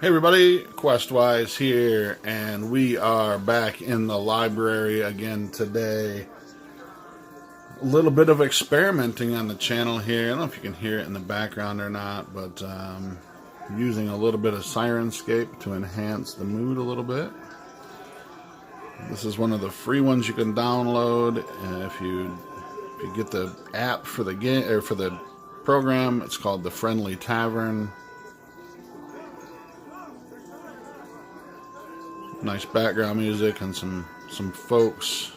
Hey everybody, Questwise here, and we are back in the library again today. A little bit of experimenting on the channel here. I don't know if you can hear it in the background or not, but using a little bit of Syrinscape to enhance the mood a little bit. This is one of the free ones you can download. If you get the app for the game or for the program, it's called the Friendly Tavern. Nice background music and some folks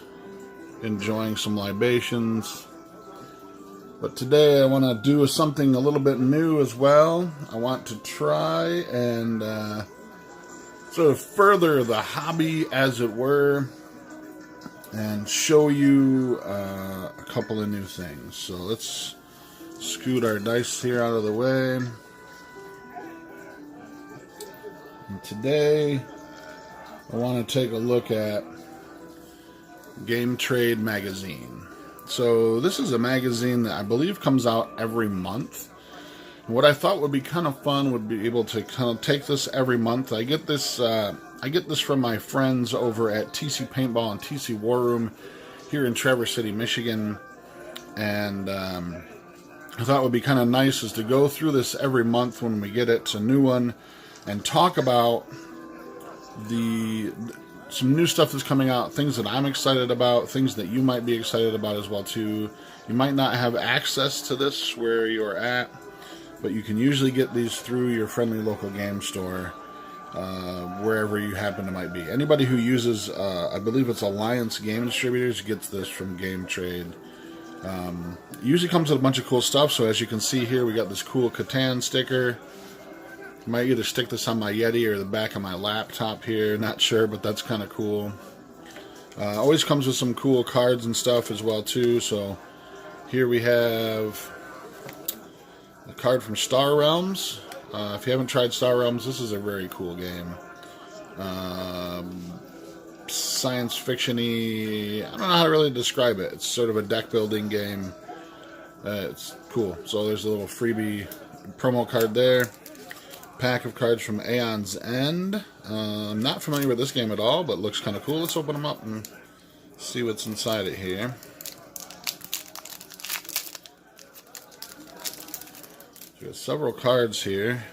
enjoying some libations. But today I want to do something a little bit new as well. I want to try and sort of further the hobby, as it were, and show you a couple of new things. So let's scoot our dice here out of the way. And today I want to take a look at Game Trade Magazine. So this is a magazine that I believe comes out every month. What I thought would be kind of fun would be able to kind of take this every month. I get this from my friends over at TC Paintball and TC War Room here in Traverse City, Michigan. And I thought it would be kind of nice is to go through this every month when we get it. It's a new one, and talk about some new stuff that's coming out, things that I'm excited about, things that you might be excited about as well too. You might not have access to this where you're at, but you can usually get these through your friendly local game store, wherever you happen to might be. Anybody who uses, I believe it's Alliance Game Distributors, gets this from Game Trade. It usually comes with a bunch of cool stuff. So as you can see here, we got this cool Catan sticker. Might either stick this on my Yeti or the back of my laptop here, not sure, but that's kind of cool. Always comes with some cool cards and stuff as well too. So here we have a card from Star Realms. If you haven't tried Star Realms, this is a very cool game. Science fiction-y, I don't know how to really describe it. It's sort of a deck building game. It's cool. So there's a little freebie promo card there. Pack of cards from Aeon's End. I'm not familiar with this game at all, but looks kind of cool. Let's open them up and see what's inside it here. So we got several cards here.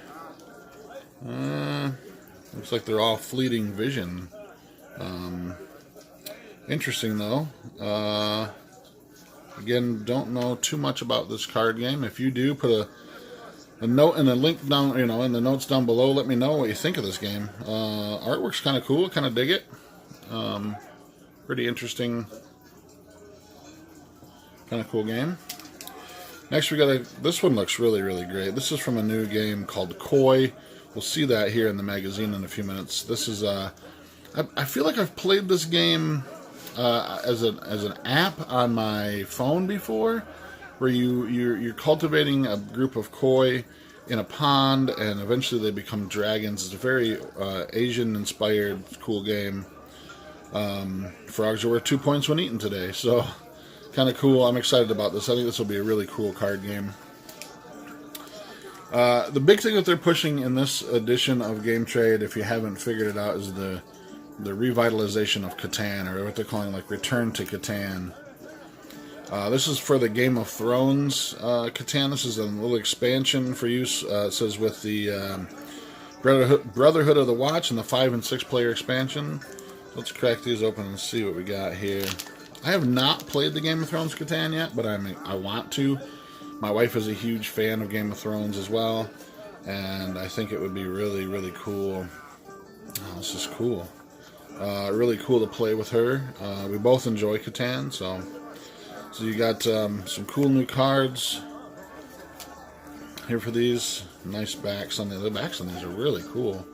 Looks like they're all Fleeting Vision. Interesting though. Again, don't know too much about this card game. If you do, put a note and a link down, in the notes down below. Let me know what you think of this game. Artwork's kind of cool. Kind of dig it. Pretty interesting. Kind of cool game. Next we got this one looks really, really great. This is from a new game called Koi. We'll see that here in the magazine in a few minutes. This is I feel like I've played this game as an app on my phone before, where you're cultivating a group of koi in a pond, and eventually they become dragons. It's a very Asian-inspired, cool game. Frogs are worth 2 points when eaten today, so kind of cool. I'm excited about this. I think this will be a really cool card game. The big thing that they're pushing in this edition of Game Trade, if you haven't figured it out, is the revitalization of Catan, or what they're calling like Return to Catan. This is for the Game of Thrones Catan. This is a little expansion for use. It says with the Brotherhood of the Watch and the 5 and 6 player expansion. Let's crack these open and see what we got here. I have not played the Game of Thrones Catan yet, but I want to. My wife is a huge fan of Game of Thrones as well, and I think it would be really, really cool. Oh, this is cool. Really cool to play with her. We both enjoy Catan, so you got some cool new cards here for these. Nice backs on the backs on these are really cool.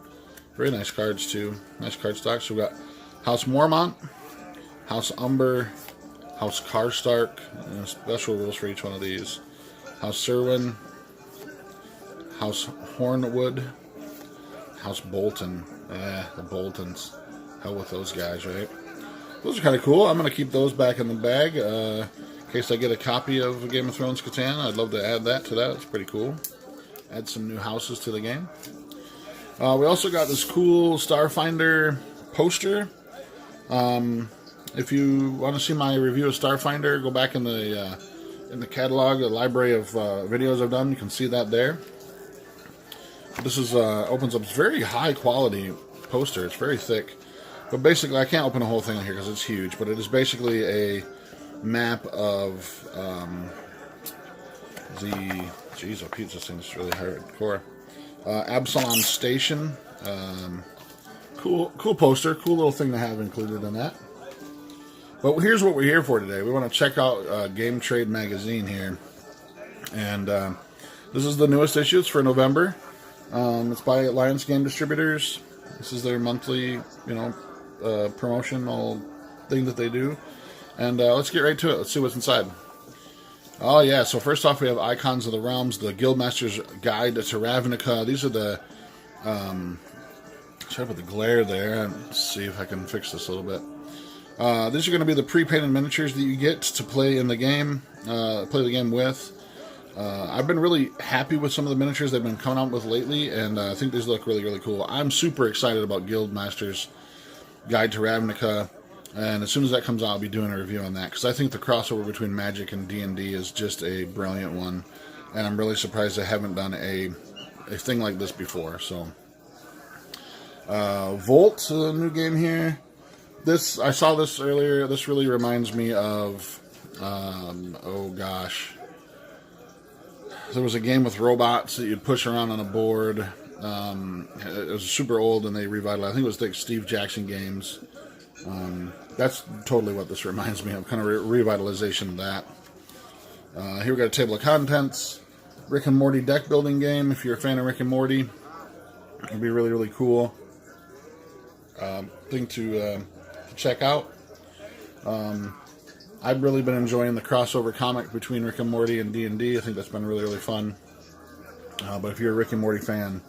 Very nice cards too. Nice card stock. So we got House Mormont, House Umber, House Karstark. Special rules for each one of these. House Serwyn, House Hornwood, House Bolton. The Boltons. Hell with those guys, right? Those are kind of cool. I'm going to keep those back in the bag. In case I get a copy of Game of Thrones Catan, I'd love to add that to that. It's pretty cool. Add some new houses to the game. We also got this cool Starfinder poster. If you want to see my review of Starfinder, go back in the catalog, the library of videos I've done. You can see that there. This is opens up. It's very high quality poster. It's very thick, but basically I can't open the whole thing in here because it's huge. But it is basically a map of Jeez, oh Pete, this thing's really hardcore. Absalom Station. Cool poster. Cool little thing to have included in that. But here's what we're here for today. We want to check out Game Trade Magazine here. And this is the newest issue. It's for November. It's by Alliance Game Distributors. This is their monthly, promotional thing that they do. And let's get right to it. Let's see what's inside. Oh, yeah. So first off, we have Icons of the Realms, the Guildmaster's Guide to Ravnica. These are the... try to put the glare there and see if I can fix this a little bit. These are going to be the pre-painted miniatures that you get to play in the game, play the game with. I've been really happy with some of the miniatures they've been coming out with lately, and I think these look really, really cool. I'm super excited about Guildmaster's Guide to Ravnica, and as soon as that comes out, I'll be doing a review on that, because I think the crossover between Magic and D&D is just a brilliant one, and I'm really surprised they haven't done a thing like this before. So, Volt, a new game here. I saw this earlier. This really reminds me of, oh gosh. There was a game with robots that you'd push around on a board. It was super old and they revitalized. I think it was like Steve Jackson Games. That's totally what this reminds me of, kind of revitalization of that. Here we got a table of contents. Rick and Morty deck building game. If you're a fan of Rick and Morty, it'd be really, really cool thing to check out. I've really been enjoying the crossover comic between Rick and Morty and D&D. I think that's been really, really fun. But if you're a Rick and Morty fan,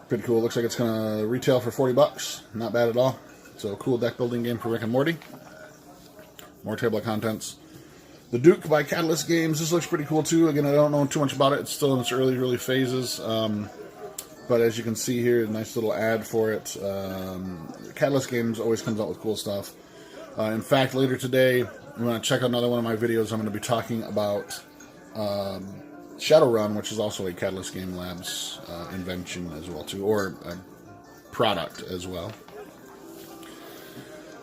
pretty cool. Looks like it's going to retail for $40. Not bad at all. So, cool deck building game for Rick and Morty. More table of contents. The Duke by Catalyst Games. This looks pretty cool too. Again, I don't know too much about it. It's still in its early phases. But as you can see here, a nice little ad for it. Catalyst Games always comes out with cool stuff. In fact, later today, you want to check out another one of my videos. I'm going to be talking about Shadowrun, which is also a Catalyst Game Labs invention as well too, or a product as well.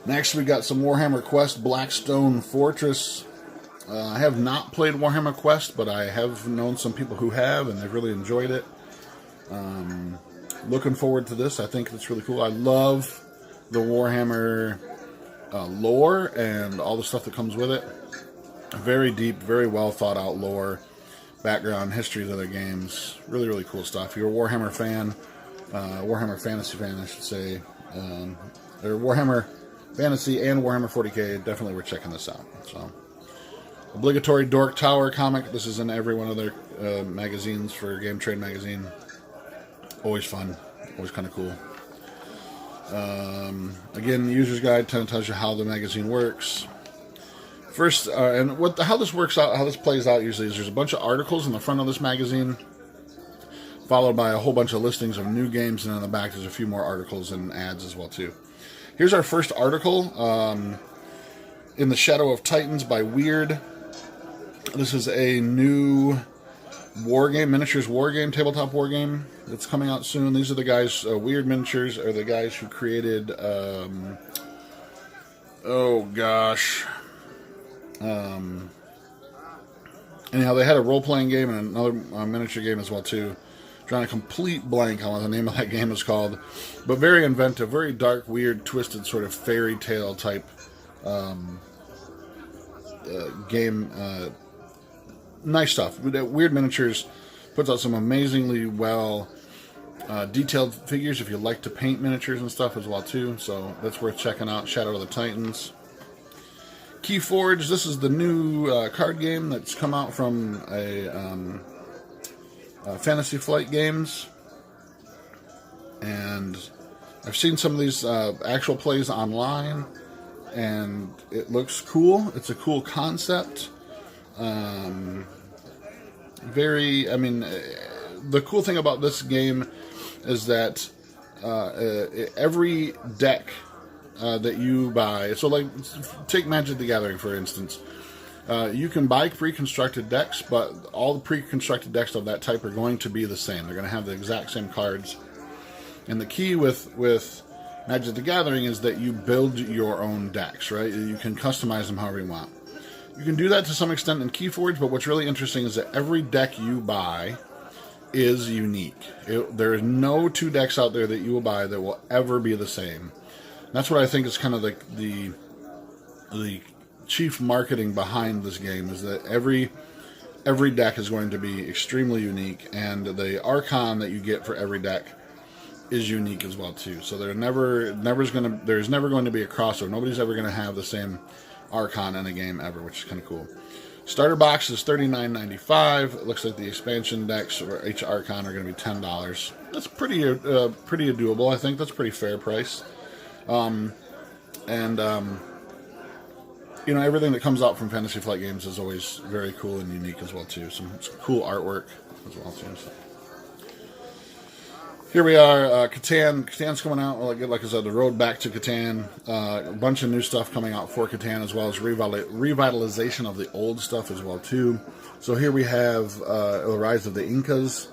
Next, we got some Warhammer Quest Blackstone Fortress. I have not played Warhammer Quest, but I have known some people who have, and they've really enjoyed it. Looking forward to this. I think it's really cool. I love the Warhammer lore and all the stuff that comes with it. Very deep, very well thought out lore, background, history of other games. Really, really cool stuff. If you're a Warhammer fan, Warhammer Fantasy fan, I should say, or Warhammer Fantasy and Warhammer 40k, definitely we're checking this out. So, obligatory Dork Tower comic. This is in every one of their magazines for Game Trade Magazine. Always fun. Always kind of cool. Again, user's guide kind of tells you how the magazine works. First, and how this works out, how this plays out usually is there's a bunch of articles in the front of this magazine, followed by a whole bunch of listings of new games, and on the back there's a few more articles and ads as well too. Here's our first article, In the Shadow of Titans by Weird. This is a new war game, miniatures war game, tabletop war game that's coming out soon. These are the guys, Weird Miniatures are the guys who created, oh gosh. Anyhow, they had a role-playing game and another miniature game as well too. Drawing a complete blank on what the name of that game is called, but very inventive, very dark, weird, twisted, sort of fairy tale type game. Nice stuff. Weird Miniatures puts out some amazingly well detailed figures if you like to paint miniatures and stuff as well too. So that's worth checking out. Shadow of the Titans. Keyforge. This is the new card game that's come out from a Fantasy Flight Games, and I've seen some of these actual plays online, and it looks cool. It's a cool concept. The cool thing about this game, is that every deck that you buy, so like take Magic the Gathering for instance, you can buy pre-constructed decks, but all the pre-constructed decks of that type are going to be the same. They're going to have the exact same cards. And the key with Magic the Gathering is that you build your own decks, right? You can customize them however you want. You can do that to some extent in Keyforge, but what's really interesting is that every deck you buy is unique. There is no two decks out there that you will buy that will ever be the same. And that's what I think is kind of the chief marketing behind this game, is that every deck is going to be extremely unique, and the Archon that you get for every deck is unique as well too. So there's never going to be a crossover. Nobody's ever going to have the same Archon in a game ever, which is kind of cool. Starter box is $39.95. It looks like the expansion decks for each Archon are going to be $10. That's pretty doable. I think that's a pretty fair price. You know, everything that comes out from Fantasy Flight Games is always very cool and unique as well too. Some cool artwork as well too. So. Here we are, Catan. Catan's coming out, like I said, the road back to Catan. A bunch of new stuff coming out for Catan, as well as revitalization of the old stuff as well too. So here we have The Rise of the Incas.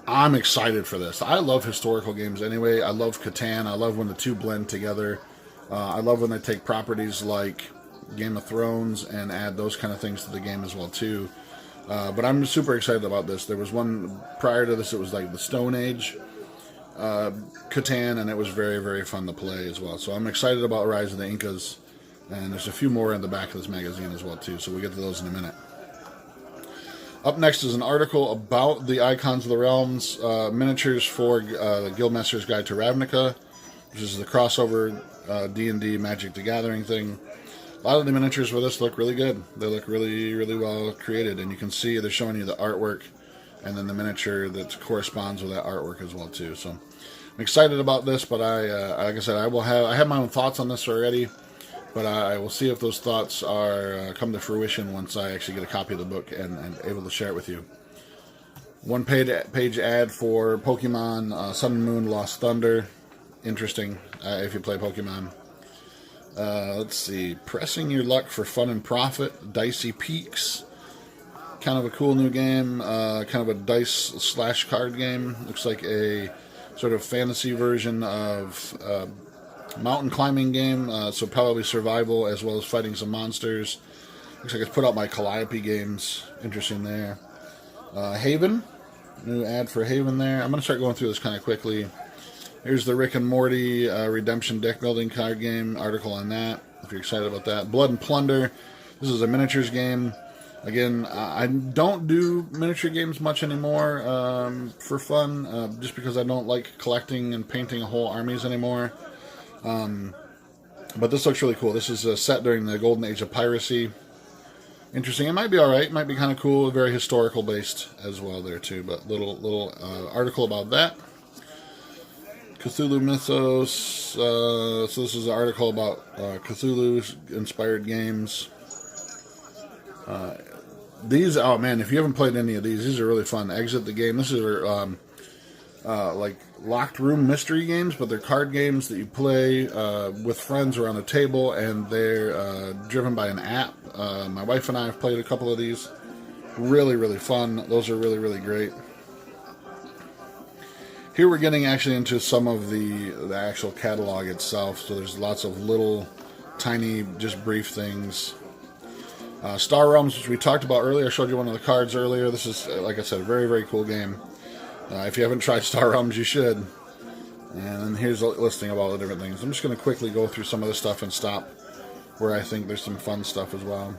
I'm excited for this. I love historical games anyway. I love Catan. I love when the two blend together. I love when they take properties like Game of Thrones and add those kind of things to the game as well too. But I'm super excited about this. There was one prior to this, it was like the Stone Age Catan, and it was very, very fun to play as well. So I'm excited about Rise of the Incas, and there's a few more in the back of this magazine as well too, so we'll get to those in a minute. Up next is an article about the Icons of the Realms miniatures for the Guildmaster's Guide to Ravnica, which is the crossover D&D Magic the Gathering thing. A lot of the miniatures for this look really good. They look really, really well created, and you can see they're showing you the artwork and then the miniature that corresponds with that artwork as well too. So I'm excited about this, but like I said, I have my own thoughts on this already, but I will see if those thoughts are come to fruition once I actually get a copy of the book and able to share it with you. One page ad for Pokemon Sun and Moon Lost Thunder. Interesting if you play Pokemon. Let's see, Pressing Your Luck for Fun and Profit, Dicey Peaks. Kind of a cool new game, kind of a dice / card game. Looks like a sort of fantasy version of mountain climbing game, so probably survival as well as fighting some monsters. Looks like it's put out by Calliope Games. Interesting there. Haven, new ad for Haven there. I'm going to start going through this kind of quickly. Here's the Rick and Morty Redemption deck building card game, article on that, if you're excited about that. Blood and Plunder, this is a miniatures game. Again, I don't do miniature games much anymore for fun, just because I don't like collecting and painting whole armies anymore. But this looks really cool. This is set during the golden age of piracy. Interesting. It might be alright. It might be kind of cool. Very historical based as well there too. But little article about that. Cthulhu Mythos. So this is an article about Cthulhu-inspired games. These, oh man, if you haven't played any of these are really fun. Exit the Game. This is like locked room mystery games, but they're card games that you play with friends around a table, and they're driven by an app. My wife and I have played a couple of these. Really, really fun. Those are really, really great. Here we're getting actually into some of the actual catalog itself. So there's lots of little, tiny, just brief things. Star Realms, which we talked about earlier. I showed you one of the cards earlier. This is, like I said, a very, very cool game. If you haven't tried Star Realms, you should. And then here's a listing of all the different things. I'm just going to quickly go through some of the stuff and stop where I think there's some fun stuff as well.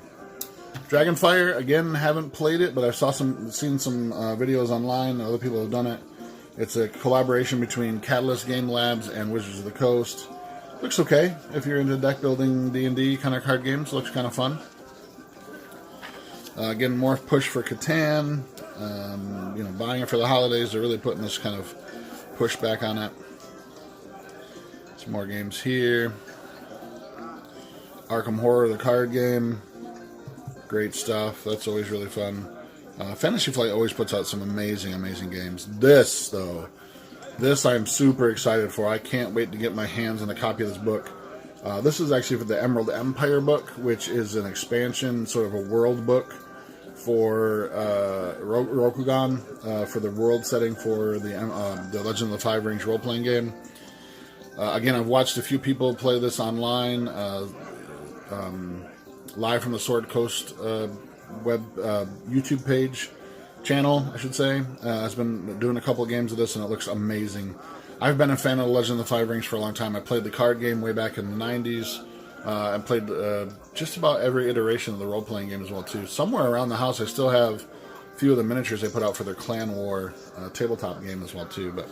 Dragonfire, again, haven't played it, but I've seen some videos online. Other people have done it. It's a collaboration between Catalyst Game Labs and Wizards of the Coast. Looks okay if you're into deck building D&D kind of card games. Looks kind of fun. Again, more push for Catan. Buying it for the holidays. They're really putting this kind of push back on it. Some more games here. Arkham Horror, the card game. Great stuff. That's always really fun. Fantasy Flight always puts out some amazing, amazing games. This, though, This I'm super excited for. I can't wait to get my hands on a copy of this book. This is actually for the Emerald Empire book, which is an expansion, sort of a world book for Rokugan, for the world setting for the Legend of the Five Rings role-playing game. Again, I've watched a few people play this online, live from the Sword Coast web YouTube page. Channel, I should say. I've been doing a couple of games of this, and it looks amazing. I've been a fan of Legend of the Five Rings for a long time. I played the card game way back in the 90s. I played just about every iteration of the role-playing game as well, too. Somewhere around the house, I still have a few of the miniatures they put out for their Clan War tabletop game as well, too. But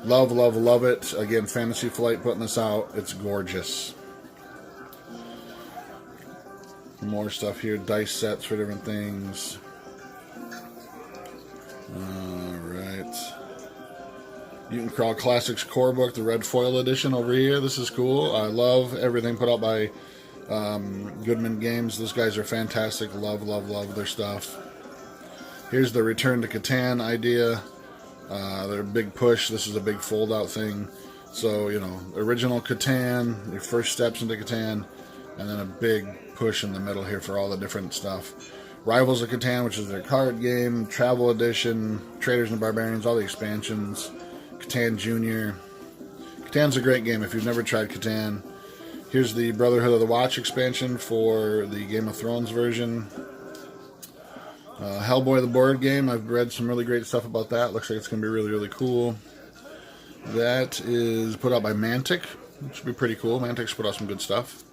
love, love, love it. Again, Fantasy Flight putting this out. It's gorgeous. More stuff here. Dice sets for different things. Alright. Mutant Crawl Classics Core Book, the Red Foil Edition over here. This is cool. I love everything put out by Goodman Games. Those guys are fantastic. Love, love, love their stuff. Here's the Return to Catan idea. Their big push. This is a big fold-out thing. So, you know, original Catan, your first steps into Catan, and then a big push in the middle here for all the different stuff. Rivals of Catan, which is their card game, Travel Edition, Traders and Barbarians, all the expansions, Catan Junior. Catan's a great game if you've never tried Catan. Here's the Brotherhood of the Watch expansion for the Game of Thrones version. Hellboy the board game, I've read some really great stuff about that. Looks like it's going to be really, really cool. That is put out by Mantic, which should be pretty cool. Mantic's put out some good stuff.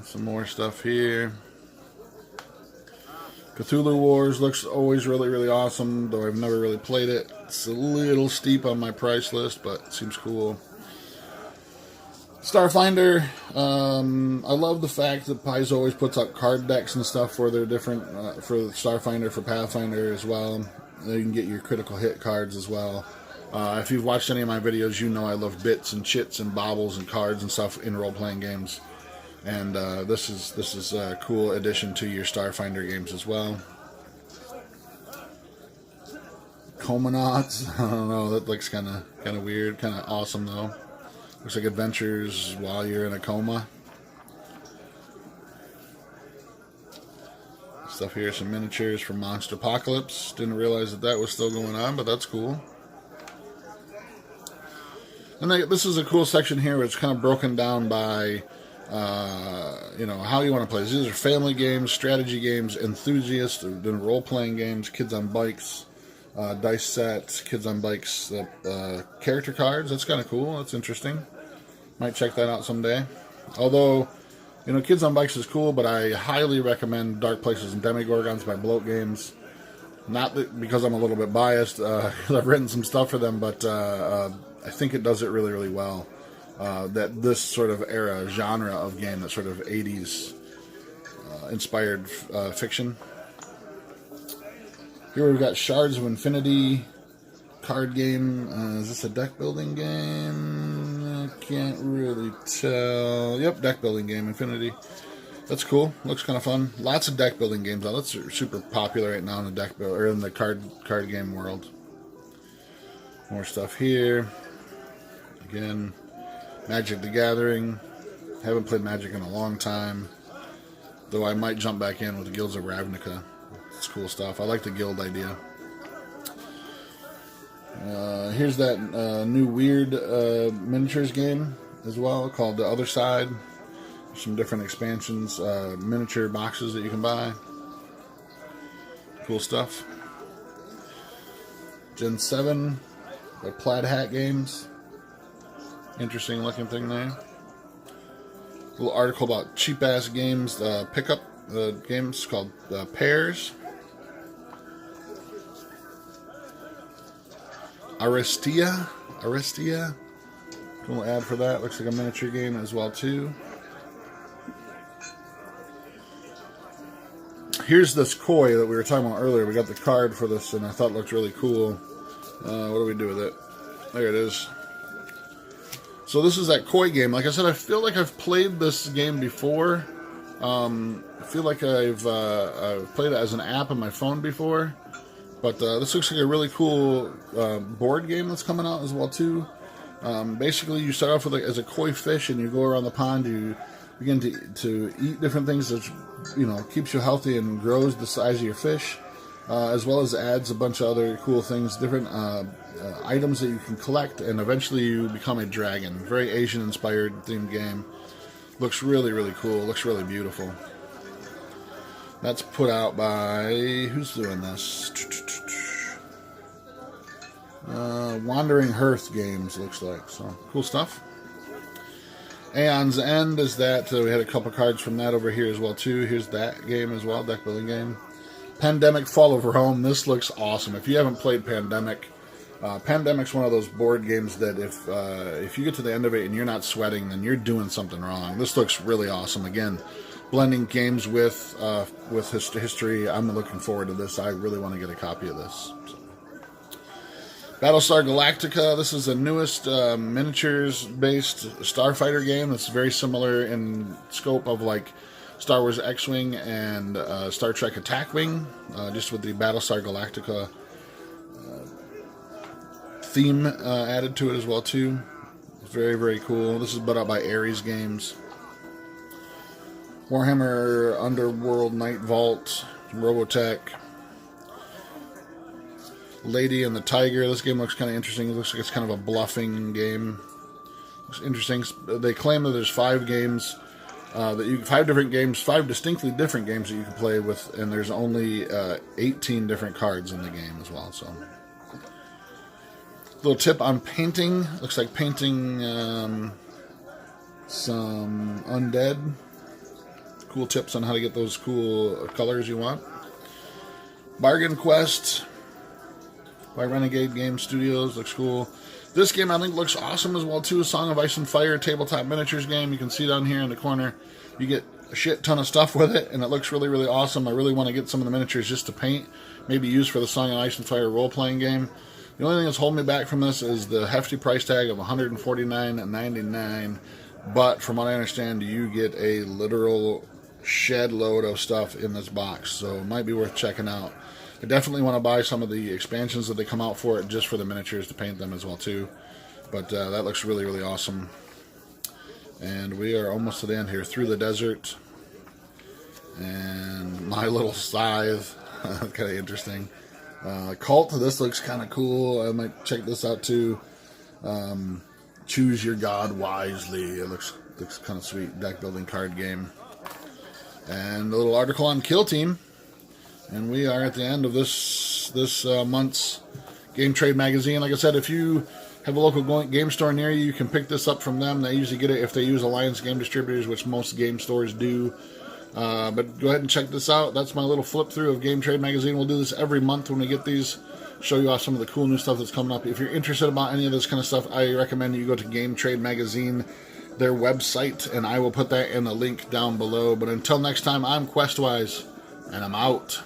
Some more stuff here. Cthulhu Wars looks always really, really awesome, though I've never really played it. It's a little steep on my price list, but it seems cool. Starfinder, I love the fact that Paizo always puts out card decks and stuff for their different, for Starfinder, for Pathfinder as well. You can get your critical hit cards as well. If you've watched any of my videos, you know I love bits and chits and baubles and cards and stuff in role-playing games. And this is a cool addition to your Starfinder games as well. Comanauts, I don't know, that looks kind of weird, kind of awesome though. Looks like adventures while you're in a coma. Stuff here, some miniatures from Monster Apocalypse. Didn't realize that was still going on, but that's cool. And this is a cool section here where it's kind of broken down by you know, how you want to play. These are family games, strategy games, enthusiasts, then role-playing games, kids on bikes, dice sets, kids on bikes, character cards. That's kind of cool. That's interesting. Might check that out someday. Although, you know, kids on bikes is cool, but I highly recommend Dark Places and Demigorgons by Bloat Games. Not that, because I'm a little bit biased. I've written some stuff for them, but I think it does it really, really well. That this sort of genre of game, that sort of 80s inspired fiction. Here we've got Shards of Infinity card game. Is this a deck building game? I can't really tell. Yep, deck building game, Infinity. That's cool. Looks kind of fun. Lots of deck building games. That's super popular right now in the deck build or in the card game world. More stuff here. Again, Magic the Gathering. Haven't played Magic in a long time, though I might jump back in with the Guilds of Ravnica. It's cool stuff. I like the guild idea. Here's that new weird miniatures game as well called The Other Side. Some different expansions, miniature boxes that you can buy. Cool stuff. Gen 7, the Plaid Hat Games. Interesting looking thing there. A little article about cheap ass games, pickup games called Pairs. Aristia. Cool ad for that. Looks like a miniature game as well too. Here's this koi that we were talking about earlier. We got the card for this, and I thought it looked really cool. What do we do with it? There it is. So this is that koi game. Like I said, I feel like I've played this game before. I feel like I've played it as an app on my phone before. But this looks like a really cool board game that's coming out as well too. Basically, you start off with as a koi fish, and you go around the pond. You begin to eat different things that keeps you healthy and grows the size of your fish, as well as adds a bunch of other cool things, different items that you can collect, and eventually you become a dragon. Very Asian-inspired themed game. Looks really, really cool. Looks really beautiful. That's put out by, who's doing this? Wandering Hearth Games, looks like. So, cool stuff. Aeon's End is that. We had a couple cards from that over here as well, too. Here's that game as well, deck building game. Pandemic Fall of Rome. This looks awesome. If you haven't played Pandemic, Pandemic's one of those board games that if you get to the end of it and you're not sweating, then you're doing something wrong. This looks really awesome. Again, blending games with history. I'm looking forward to this. I really want to get a copy of this. So. Battlestar Galactica. This is the newest miniatures-based Starfighter game. It's very similar in scope of like Star Wars X-Wing and Star Trek Attack Wing, just with the Battlestar Galactica theme added to it as well too. Very, very cool. This is put out by Ares Games. Warhammer Underworld Night Vault, Robotech. Lady and the Tiger. This game looks kind of interesting. It looks like it's kind of a bluffing game. Looks interesting. They claim that there's 5 games, 5 distinctly different games that you can play with, and there's only 18 different cards in the game as well. So, little tip on painting. Looks like painting some undead. Cool tips on how to get those cool colors you want. Bargain Quest by Renegade Game Studios. Looks cool. This game I think looks awesome as well too. Song of Ice and Fire tabletop miniatures game. You can see down here in the corner. You get a shit ton of stuff with it, and it looks really, really awesome. I really want to get some of the miniatures just to paint, maybe use for the Song of Ice and Fire role-playing game. The only thing that's holding me back from this is the hefty price tag of $149.99. But from what I understand, you get a literal shed load of stuff in this box, so it might be worth checking out. I definitely want to buy some of the expansions that they come out for it, just for the miniatures to paint them as well too. But that looks really, really awesome. And we are almost to the end here. Through the Desert and My Little Scythe. Kind of interesting. Cult. This looks kind of cool. I might check this out too. Choose Your God Wisely. It looks kind of sweet. Deck building card game. And a little article on Kill Team. And we are at the end of this month's Game Trade magazine. Like I said, if you have a local game store near you, you can pick this up from them. They usually get it if they use Alliance Game Distributors, which most game stores do. But go ahead and check this out. That's my little flip through of Game Trade magazine. We'll do this every month when we get these. Show you off some of the cool new stuff that's coming up. If you're interested about any of this kind of stuff, I recommend you go to Game Trade Magazine, their website, and I will put that in the link down below. But until next time, I'm Questwise, and I'm out.